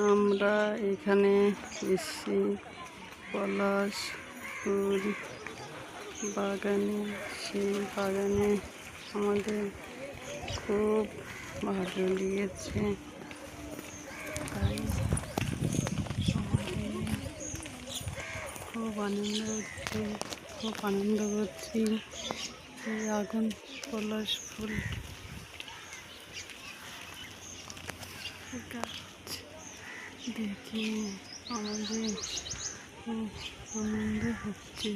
আমরা এখানে এসেছি পলাশ ফুল বাগানে। সেই বাগানে আমাদের খুব ভালো লেগেছে, তাই খুব আনন্দ করছি। এই আগুন পলাশ ফুল গাছ দেখে আমাদের খুব আনন্দ হচ্ছে।